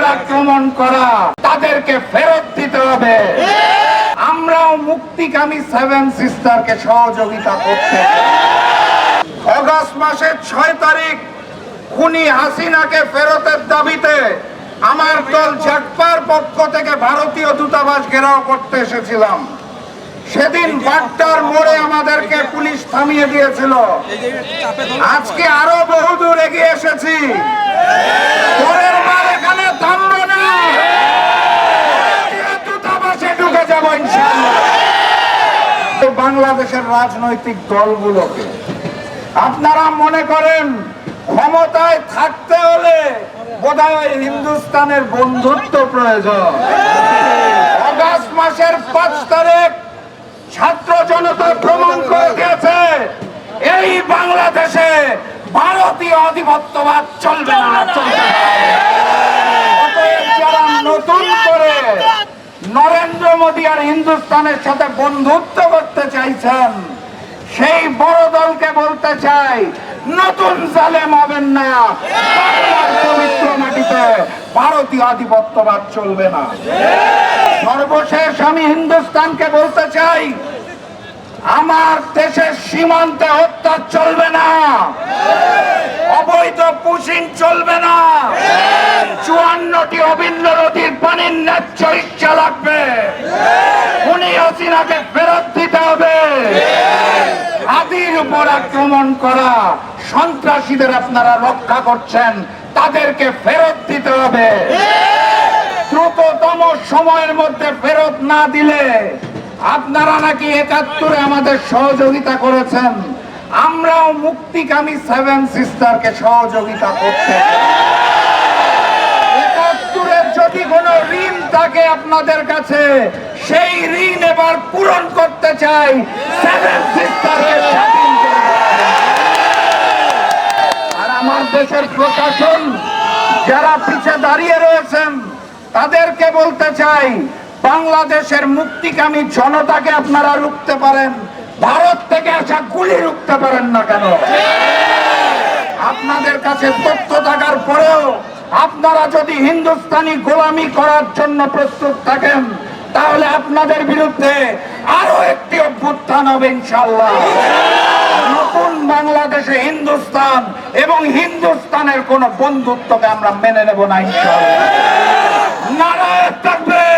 উপর আক্রমণ করা, তাদেরকে ফেরত দিতে হবে। আমরাও মুক্তিকামী সেভেন সিস্টারকে সহযোগিতা করতে অগাস্ট মাসের 6 তারিখ খুনি হাসিনাকে ফেরতের দাবিতে আমার দল জাগপার পক্ষ থেকে ভারতীয় দূতাবাস ঘেরাও করতে এসেছিলাম। সেদিন বাড্ডার মোড়ে আমাদেরকে পুলিশ থামিয়ে দিয়েছিল। আজকে আরো বহুদূর এগিয়ে এসেছি। পরের বার এখানে থামবো না, দূতাবাসে ঢুকে যাবো ইনশাআল্লাহ। বাংলাদেশের রাজনৈতিক দলগুলোকে আপনারা মনে করেন ক্ষমতায় থাকতে হলে বোধহয় হিন্দুস্তানের বন্ধুত্ব প্রয়োজন। অগাস্ট মাসের 5 তারিখ ছাত্র জনতা প্রমাণ করে দিয়েছে এই বাংলাদেশে ভারতীয় আধিপত্যবাদ চলবে না। অতএব যারা নতুন করে নরেন্দ্র মোদী আর হিন্দুস্তানের সাথে বন্ধুত্ব করতে চাইছেন, সেই বড় দলকে বলতে চাই, নতুন জালেম হবেন না। পবিত্র মাটিতে ভারতীয় আধিপত্যবাদ চলবে না। সর্বশেষ আমি হিন্দুস্তানকে বলতে চাই, আমার দেশের সীমান্তে হত্যা চলবে না, অবৈধ পুশিং চলবে না। 54টি অভিন্ন নদীর পানির ন্যায্য ইচ্ছা লাগবে। খুনি হাসিনাকে ফেরত দিতে হবে। হাতির উপর আক্রমণ করা সন্ত্রাসীদের আপনারা রক্ষা করছেন, তাদেরকে ফেরত দিতে হবে। দ্রুততম সময়ের মধ্যে ফেরত না দিলে, আপনারা নাকি 71-এ আমাদের সহযোগিতা করেছেন, আমরাও মুক্তিকামী সেভেন সিস্টারকে সহযোগিতা করতে 71-এর যদি কোনো ঋণ থাকে আপনাদের কাছে, সেই ঋণ এবার পূরণ করতে চাই। সেভেন সিস্টারকে স্বাধীন করে। আর আমার দেশের প্রশাসন যারা পিছে দাঁড়িয়ে রয়েছেন, তাদেরকে বলতে চাই, বাংলাদেশের মুক্তিকামী জনতাকে আপনারা রুখতে পারেন, ভারত থেকে আসা গুলি রুখতে পারেন না কেন? আপনাদের কাছে তথ্য থাকার পরেও আপনারা যদি হিন্দুস্তানি গোলামি করার জন্য প্রস্তুত থাকেন, তাহলে আপনাদের বিরুদ্ধে আরো একটি অভ্যুত্থান হবে ইনশাআল্লাহ। নতুন বাংলাদেশে হিন্দুস্তান এবং হিন্দুস্তানের কোন বন্ধুত্বকে আমরা মেনে নেব না ইনশাআল্লাহ। নারায়ে তাকবীর।